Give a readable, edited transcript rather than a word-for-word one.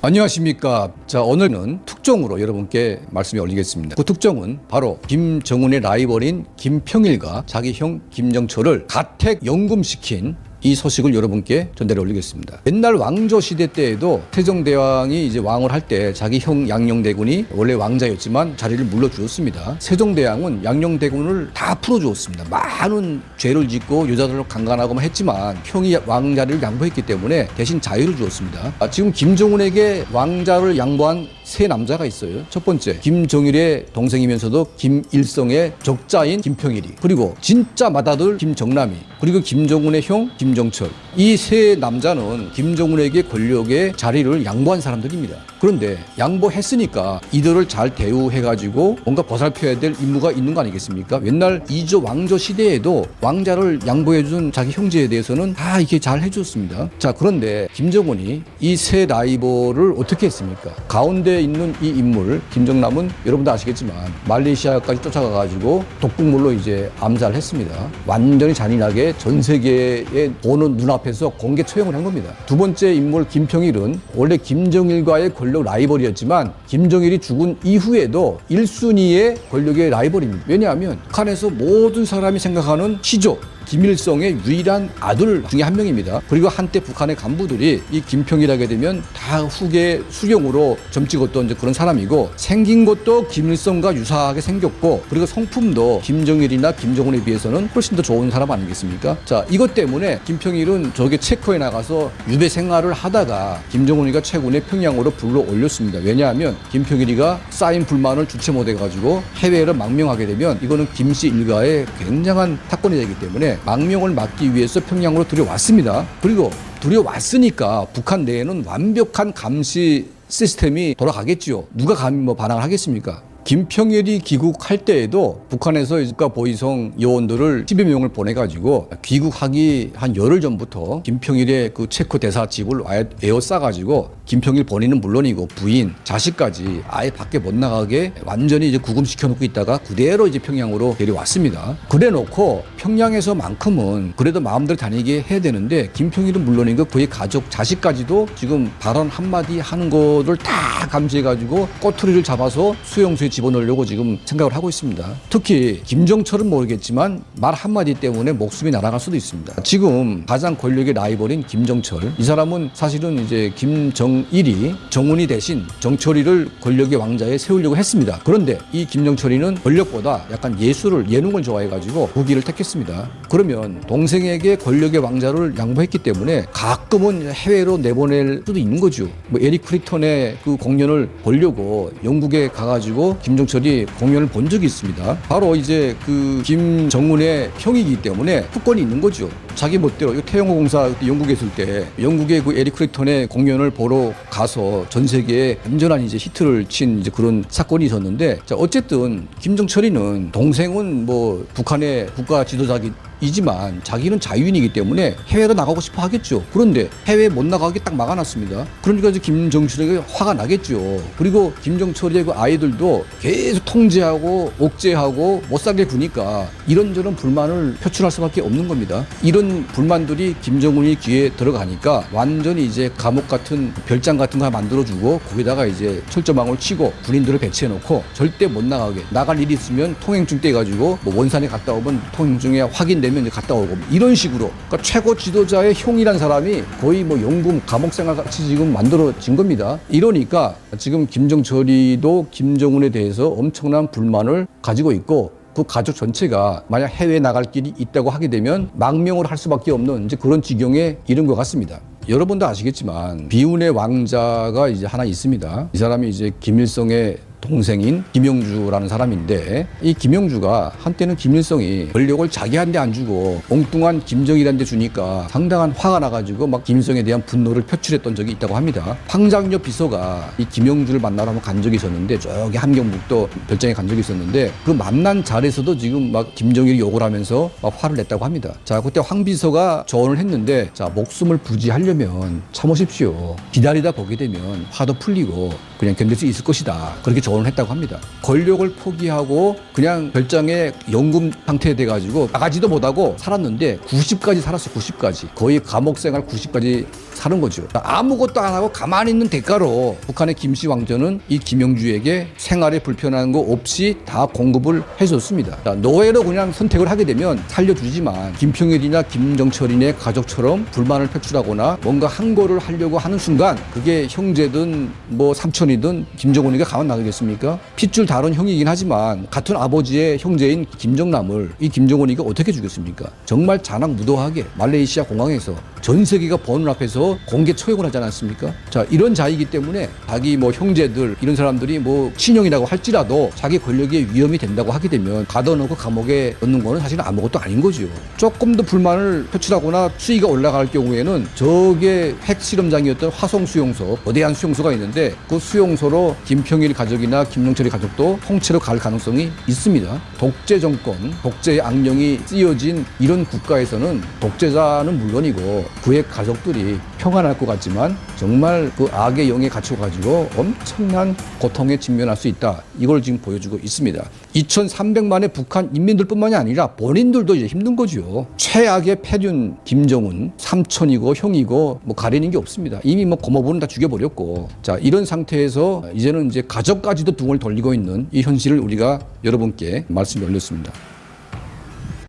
안녕하십니까. 자, 오늘은 특종으로 여러분께 말씀을 올리겠습니다. 그 특종은 바로 김정은의 라이벌인 김평일과 자기 형 김정철을 가택 연금시킨 이 소식을 여러분께 전달해 올리겠습니다. 옛날 왕조 시대 때에도 세종대왕이 이제 왕을 할 때 자기 형 양녕대군이 원래 왕자였지만 자리를 물러주었습니다. 세종대왕은 양녕대군을 다 풀어주었습니다. 많은 죄를 짓고 여자들을 강간하고만 했지만 형이 왕자를 양보했기 때문에 대신 자유를 주었습니다. 지금 김정은에게 왕자를 양보한 세 남자가 있어요. 첫 번째, 김정일의 동생이면서도 김일성의 적자인 김평일이, 그리고 진짜 맏아들 김정남이, 그리고 김정은의 형 김정철. 이 세 남자는 김정은에게 권력의 자리를 양보한 사람들입니다. 그런데 양보했으니까 이들을 잘 대우해가지고 뭔가 보살펴야 될 임무가 있는 거 아니겠습니까? 옛날 이조 왕조 시대에도 왕자를 양보해준 자기 형제에 대해서는 다 이렇게 잘 해줬습니다. 자, 그런데 김정은이 이 세 라이벌을 어떻게 했습니까? 가운데 있는 이 인물 김정남은 여러분도 아시겠지만 말레이시아까지 쫓아가가지고 독극물로 이제 암살을 했습니다. 완전히 잔인하게 전 세계에 보는 눈앞에서 공개 처형을 한 겁니다. 두 번째 인물 김평일은 원래 김정일과의 권력 라이벌이었지만 김정일이 죽은 이후에도 1순위의 권력의 라이벌입니다. 왜냐하면 북한에서 모든 사람이 생각하는 시조 김일성의 유일한 아들 중에 한 명입니다. 그리고 한때 북한의 간부들이 이 김평일하게 되면 다 후계 수령으로 점 찍었던 이제 그런 사람이고, 생긴 것도 김일성과 유사하게 생겼고, 그리고 성품도 김정일이나 김정은에 비해서는 훨씬 더 좋은 사람 아니겠습니까? 자, 이것 때문에 김평일은 저게 체코에 나가서 유배 생활을 하다가 김정은이가 최근에 평양으로 불러 올렸습니다. 왜냐하면 김평일이가 쌓인 불만을 주체 못해가지고 해외를 망명하게 되면 이거는 김씨 일가의 굉장한 사건이 되기 때문에 망명을 막기 위해서 평양으로 들여왔습니다. 그리고 들여왔으니까 북한 내에는 완벽한 감시 시스템이 돌아가겠지요. 누가 감히 반항을 하겠습니까? 김평일이 귀국할 때에도 북한에서 국가 보위성 요원들을 10여 명을 보내가지고 귀국하기 한 열흘 전부터 김평일의 그 체코 대사집을 에워싸가지고 김평일 본인은 물론이고 부인, 자식까지 아예 밖에 못 나가게 완전히 이제 구금시켜놓고 있다가 그대로 이제 평양으로 데려왔습니다. 그래놓고 평양에서만큼은 그래도 마음대로 다니게 해야 되는데 김평일은 물론이고 그의 가족, 자식까지도 지금 발언 한마디 하는 거를 다 감시해가지고 꼬투리를 잡아서 수용소에 집어넣으려고 지금 생각을 하고 있습니다. 특히 김정철은 모르겠지만 말 한마디 때문에 목숨이 날아갈 수도 있습니다. 지금 가장 권력의 라이벌인 김정철, 이 사람은 사실은 이제 김정일이 정은이 대신 정철이를 권력의 왕자에 세우려고 했습니다. 그런데 이 김정철이는 권력보다 약간 예능을 좋아해가지고 그 길을 택했습니다. 그러면 동생에게 권력의 왕자를 양보했기 때문에 가끔은 해외로 내보낼 수도 있는 거죠. 뭐 에릭 크리턴의 그 공연을 보려고 영국에 가가지고 김정철이 공연을 본 적이 있습니다. 바로 이제 그 김정은의 형이기 때문에 특권이 있는 거죠. 자기 멋대로 태영호 공사 영국에 있을 때 영국의 그 에릭 크리턴의 공연을 보러 가서 전 세계에 완전한 이제 히트를 친 이제 그런 사건이 있었는데, 자, 어쨌든 김정철이는 동생은 뭐 북한의 국가 지도자이지만 자기는 자유인이기 때문에 해외로 나가고 싶어 하겠죠. 그런데 해외에 못 나가게 딱 막아놨습니다. 그러니까 이제 김정철에게 화가 나겠죠. 그리고 김정철의 그 아이들도 계속 통제하고 옥죄하고 못 살게 구니까 이런저런 불만을 표출할 수밖에 없는 겁니다. 이런 불만들이 김정은이 귀에 들어가니까 완전히 이제 감옥 같은 별장 같은 거 만들어주고 거기다가 이제 철조망을 치고 군인들을 배치해놓고 절대 못 나가게, 나갈 일이 있으면 통행증 떼가지고 뭐 원산에 갔다 오면 통행증에 확인되면 이제 갔다 오고 이런 식으로, 그러니까 최고 지도자의 형이란 사람이 거의 뭐 영구 감옥 생활 같이 지금 만들어진 겁니다. 이러니까 지금 김정철이도 김정은에 대해서 엄청난 불만을 가지고 있고, 그 가족 전체가 만약 해외에 나갈 길이 있다고 하게 되면 망명을 할 수밖에 없는 이제 그런 지경에 이른 것 같습니다. 여러분도 아시겠지만 비운의 왕자가 이제 하나 있습니다. 이 사람이 이제 김일성의 동생인 김영주라는 사람인데, 이 김영주가 한때는 김일성이 권력을 자기한테 안 주고 엉뚱한 김정일한테 주니까 상당한 화가 나가지고 막 김일성에 대한 분노를 표출했던 적이 있다고 합니다. 황장엽 비서가 이 김영주를 만나러 한번 간 적이 있었는데, 저기 함경북도 별장에 간 적이 있었는데 그 만난 자리에서도 지금 막 김정일이 욕을 하면서 막 화를 냈다고 합니다. 자, 그때 황 비서가 조언을 했는데, 자, 목숨을 부지하려면 참으십시오. 기다리다 보게 되면 화도 풀리고 그냥 견딜 수 있을 것이다. 그렇게 조언을 했다고 합니다. 권력을 포기하고 그냥 별장에 연금 상태에 돼가지고 나가지도 못하고 살았는데 90까지 살았어요. 90까지. 거의 감옥 생활 90까지 사는 거죠. 아무것도 안 하고 가만히 있는 대가로 북한의 김씨 왕조는 이 김영주에게 생활에 불편한 거 없이 다 공급을 해줬습니다. 노예로 그냥 선택을 하게 되면 살려주지만 김평일이나 김정철이네 가족처럼 불만을 표출하거나 뭔가 항거를 하려고 하는 순간 그게 형제든 뭐 삼촌이든 김정은이가 가만 놔두겠습니까? 핏줄 다른 형이긴 하지만 같은 아버지의 형제인 김정남을 이 김정은이가 어떻게 죽였습니까? 정말 잔악무도하게 말레이시아 공항에서 전 세계가 보는 앞에서 공개 처형을 하지 않았습니까? 자, 이런 자이기 때문에 자기 뭐 형제들 이런 사람들이 뭐 친형이라고 할지라도 자기 권력에 위험이 된다고 하게 되면 가둬놓고 감옥에 넣는 거는 사실은 아무것도 아닌 거죠. 조금 더 불만을 표출하거나 수위가 올라갈 경우에는 저게 핵실험장이었던 화성수용소, 거대한 수용소가 있는데 그 수용소로 김평일 가족이나 김영철의 가족도 통째로 갈 가능성이 있습니다. 독재 정권, 독재의 악령이 쓰여진 이런 국가에서는 독재자는 물론이고 그의 가족들이 평안할 것 같지만 정말 그 악의 영에 갇혀가지고 엄청난 고통에 직면할 수 있다. 이걸 지금 보여주고 있습니다. 2,300만의 북한 인민들뿐만이 아니라 본인들도 이제 힘든 거죠. 최악의 패륜 김정은 삼촌이고 형이고 뭐 가리는 게 없습니다. 이미 뭐 고모부는 다 죽여버렸고 자 이런 상태에서 이제는 이제 가족까지도 등을 돌리고 있는 이 현실을 우리가 여러분께 말씀을 올렸습니다.